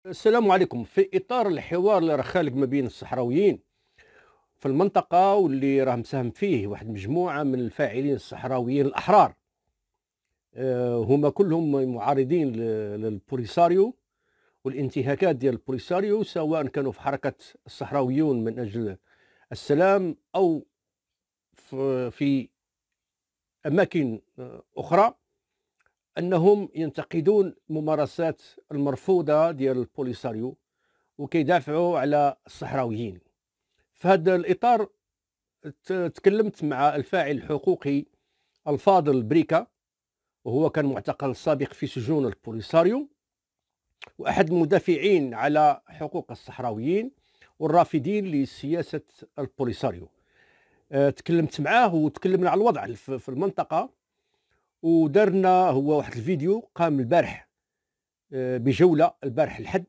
السلام عليكم. في إطار الحوار اللي راه خالق ما بين الصحراويين في المنطقة واللي راه مساهم فيه واحد المجموعة من الفاعلين الصحراويين الأحرار، هما كلهم معارضين للبوليساريو والانتهاكات ديال البوليساريو، سواء كانوا في حركة الصحراويون من أجل السلام أو في أماكن أخرى، أنهم ينتقدون ممارسات المرفوضة ديال البوليساريو وكيدافعوا على الصحراويين. في هذا الإطار تكلمت مع الفاعل الحقوقي الفاضل بريكا، وهو كان معتقل سابق في سجون البوليساريو وأحد المدافعين على حقوق الصحراويين والرافضين لسياسة البوليساريو. تكلمت معاه وتكلمنا على الوضع في المنطقة، ودرنا هو واحد الفيديو قام البارح بجولة البارح الحد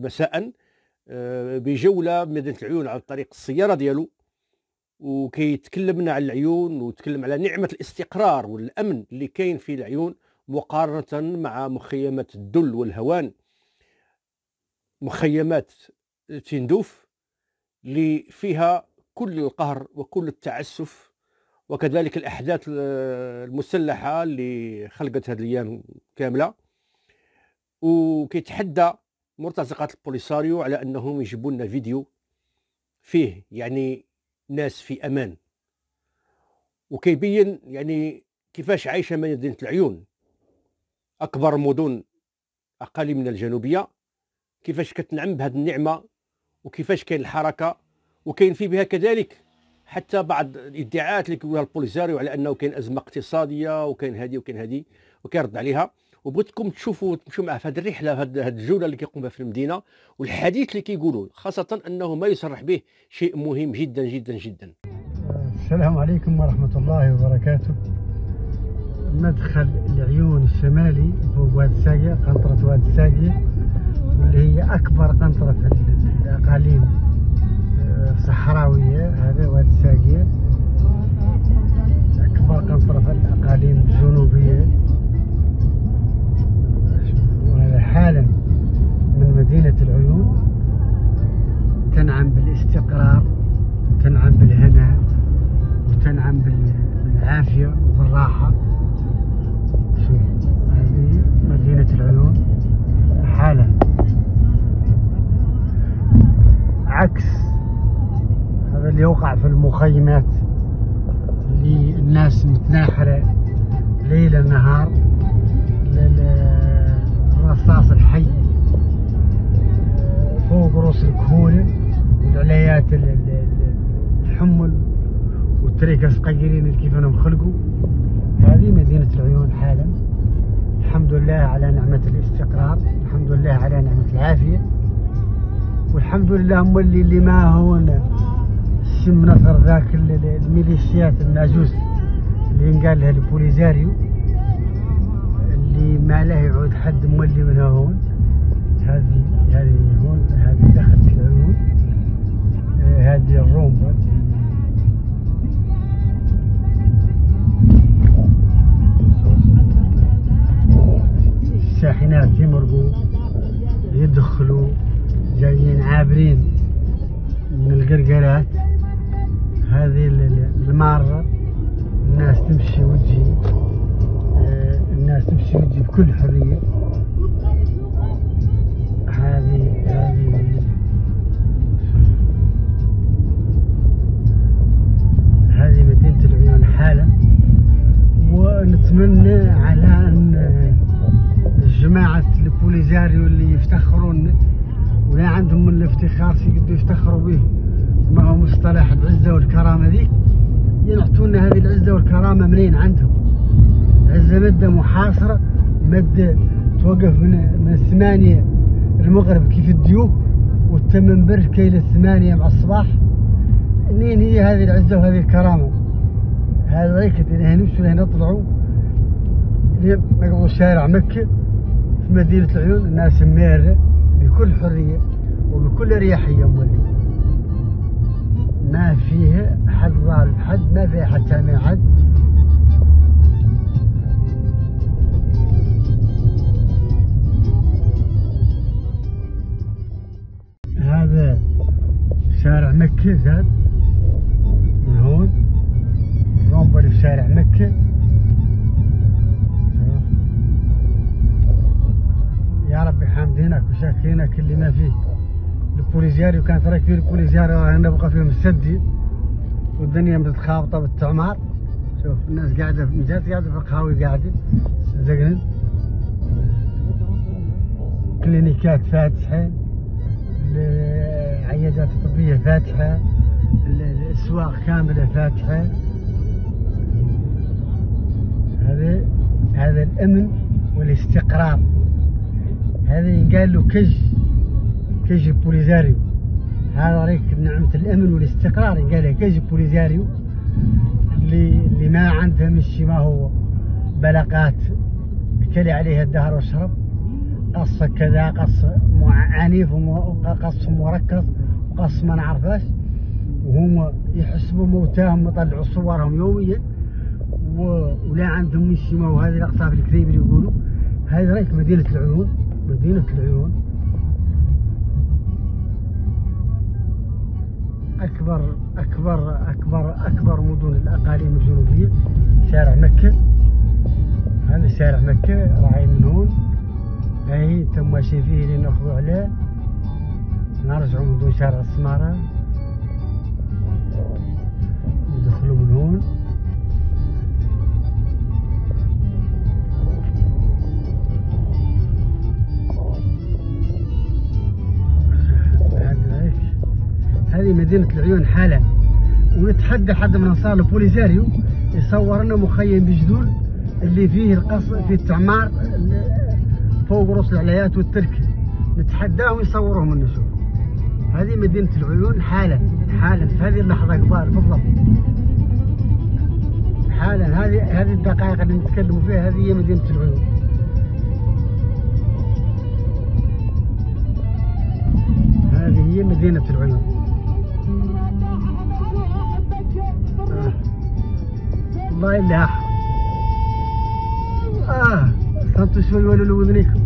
مساء بجولة بمدينة العيون على طريق السيارة ديالو، وكيتكلمنا على العيون وتكلم على نعمة الاستقرار والأمن اللي كاين في العيون مقارنة مع مخيمات الدل والهوان، مخيمات تندوف اللي فيها كل القهر وكل التعسف، وكذلك الأحداث المسلحة اللي خلقت هذه الأيام كاملة. وكيتحدى مرتزقات البوليساريو على أنهم يجيبوا لنا فيديو فيه يعني ناس في أمان، وكيبين يعني كيفاش عايشة مدينة العيون، أكبر مدن أقاليمنا الجنوبية، كيفاش كتنعم بهذه النعمة وكيفاش كاين الحركة، وكاين في بها كذلك حتى بعض الادعاءات اللي كيقولها البوليساريو على أنه كاين أزمة اقتصادية وكاين هذه وكاين هذه، وكيرد عليها. وبغيتكم تشوفوا تمشوا معه في هذه الرحله، هذه الجوله اللي كيقوم بها في المدينه، والحديث اللي كيقولوا، خاصه انه ما يصرح به شيء مهم جدا جدا جدا. السلام عليكم ورحمه الله وبركاته. مدخل العيون الشمالي فوق واد الساقية، قنطرة واد الساقية، واللي هي أكبر قنطرة في الأقاليم الصحراوية. هذا واد الساقية أكبر قنطرة في الأقاليم الجنوبية. وهذا حالا من مدينة العيون، تنعم بالاستقرار، تنعم بالهناء، وتنعم بالعافية وبالراحة. هذه مدينة العيون حالا، عكس هذا اللي يوقع في المخيمات اللي الناس متناحرة ليل نهار للرصاص الحي فوق رؤوس الكهولة والعليات الحمل والتريكة صغيرين اللي كيف انهم خلقوا. هذه مدينة العيون حالا. الحمد لله على نعمة الاستقرار، الحمد لله على نعمة العافية، والحمد لله مولي اللي ما هون الشم نفر ذاك الميليشيات الناجوس اللي ينقال لها البوليساريو، اللي ما له يعود حد مولي منها هون. هذه هون، هذه دخلت العيون، هذه الرومبا. الشاحنات يمرقوا يدخلوا جايين عابرين من القرقرات. هذه المارة الناس تمشي وتجي، الناس تمشي وتجي بكل حرية. هذه مدينة العيون حالا. ونتمنى على أن جماعة البوليساريو اللي يفتخرون ولا عندهم من الافتخار شي يقدروا يفتخروا به، ما هو مصطلح العزة والكرامة ذيك، ينعطونا هذه العزة والكرامة منين عندهم؟ عزة مدة محاصرة، مدة توقف من 8 المغرب كيف الديوب، والتمن برج كيل 8 مع الصباح. منين هي هذه العزة وهذه الكرامة؟ هذا ذيك اللي نمشوا لهنا نطلعوا نقضوا شارع مكة في مدينة العيون، الناس ميرة بكل حرية وبكل اريحية، مولي ما فيها حد ظالم حد، ما فيها حد سامع حد. مكة زاد من هون الرومبا اللي في شارع مكة. يا ربي حامدينك وشاكرينك اللي ما فيه. البوليزياريو كانت راكبين البوليزياريو هنا بقى فيهم السدي والدنيا متخابطة بالتعمار. شوف الناس قاعدة في مجات، قاعدة في القهاوي، قاعدة زقن، كلينيكات فاتحة، العيادات الطبية فاتحة، الأسواق كاملة فاتحة. هذا الأمن والاستقرار، هذا ينقال له كج البوليزاريو. هذا ريك نعمة الأمن والاستقرار ينقال له كج البوليزاريو اللي ما عندها مشي ما هو بلقات كلي عليها الدهر وشرب، قص كذا، قص عنيف وقص مركز وقص ما نعرفاش، وهم يحسبوا موتاهم ويطلعوا صورهم يوميا ولا عندهم مشي ما هو. هذه الأقصاف الكذيب اللي يقولوا. هذه ريك مدينة العيون، مدينة العيون أكبر مدن الأقاليم الجنوبية. شارع مكة، هذا شارع مكة راعي من هون، هاي تم ماشي فيه اللي ناخذوا عليه. نرجعوا من دون شارع السمارة، ندخلوا من هون. هذه مدينة العيون حالا، ونتحدى حد من انصار البوليزاريو يصور لنا مخيم بجدول اللي فيه القص في التعمار فوق رؤوس العليات والتركي، نتحداهم يصوروهم لنا. شوف هذه مدينة العيون حالا في هذه اللحظة قبال بالضبط، حالا هذه الدقائق اللي نتكلموا فيها هذه هي مدينة العيون. هذه هي مدينة العيون. والله اللي أحرم صمتوا شوي ولوا لوذنيكم.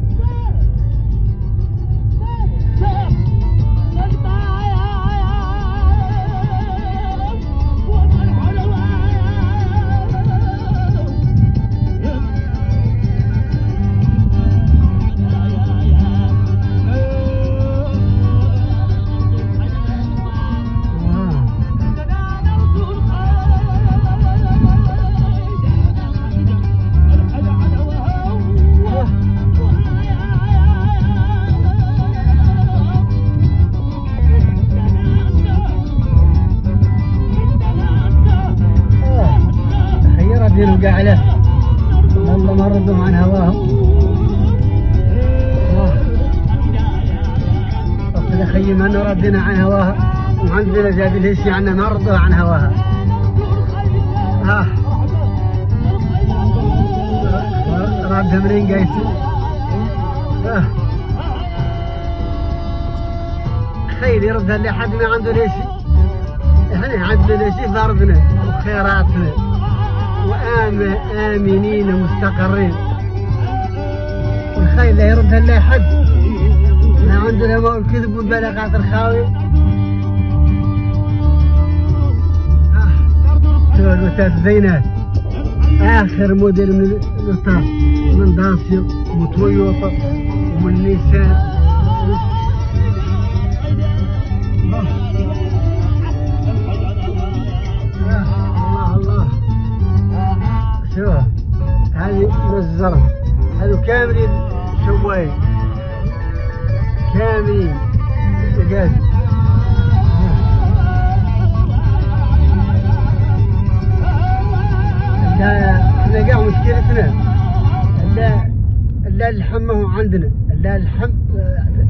وقع له والله ما ردهم عن هواهم. اصل اخي ما ردنا عن هواها، وعندنا جاب الهيسي عنا ما ردوها عن هواها. رادها منين قايسين؟ خير يردها اللي حد ما عنده ليسي. احنا عندنا ليسي في ارضنا وخيراتنا وآمنين مستقرين، والخيل لا يردها الا حد. احنا عندنا ما الكذب والبلاغات الخاوي. الوتات زينات، اخر موديل من الوتات، من داسيو وتويوتا ومن نيسان. شوف هذه مزرعة، هذو كاملين شواي كاملين سجاد. احنا قاع مشكلتنا لا اللحم ما هو عندنا، لا اللحم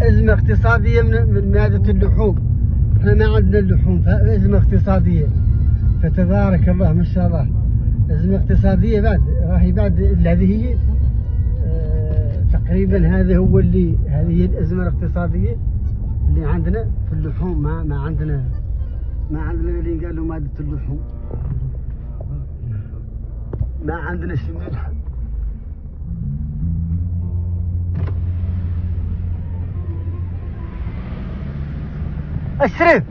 أزمة اقتصادية من مادة اللحوم. احنا ما عندنا اللحوم، فأزمة اقتصادية، فتبارك الله ما شاء الله. أزمة اقتصادية بعد راهي بعد هذه هي تقريبا هذه هي الأزمة الاقتصادية اللي عندنا في اللحوم. ما عندنا اللي قالوا مادة اللحوم، ما عندنا شيء من اللحم. أشرف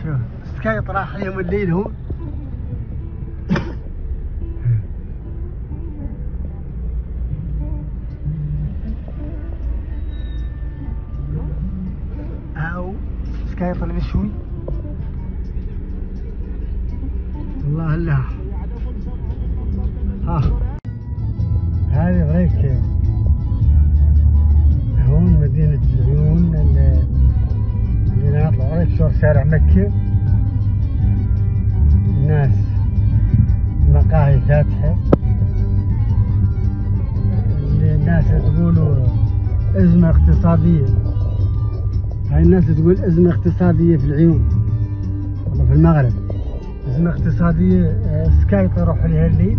شوف السكايط راح اليوم الليل هو. او سكايط المشوي الله الله. ها هذه بريك هون مدينة العيون اللي نطلع عليك شور شارع مكة. الناس مقاهي فاتحة، الناس تقولوا أزمة اقتصادية. هاي الناس تقول أزمة اقتصادية في العيون والله في المغرب، أزمة اقتصادية. سكايط يروح لها الليل،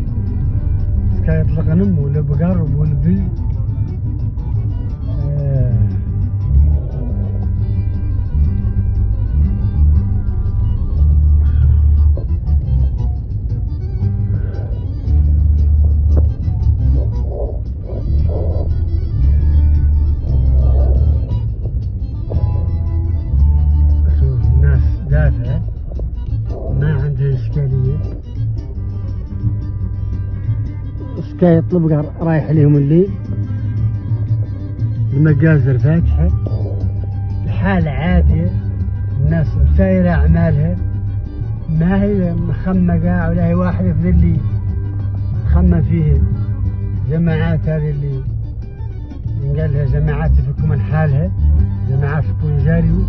سكايط الغنم والبقر والبل. دافع ما عنده إشكالية. سكايط البقر رايح لهم الليل، المجازر فاتحة، الحالة عادية، الناس مسايرة أعمالها، ما هي مخمقة ولا هي واحدة في اللي تخمم فيه. جماعات هذه اللي ينقال لها جماعات تفك من حالها، جماعات البوليساريو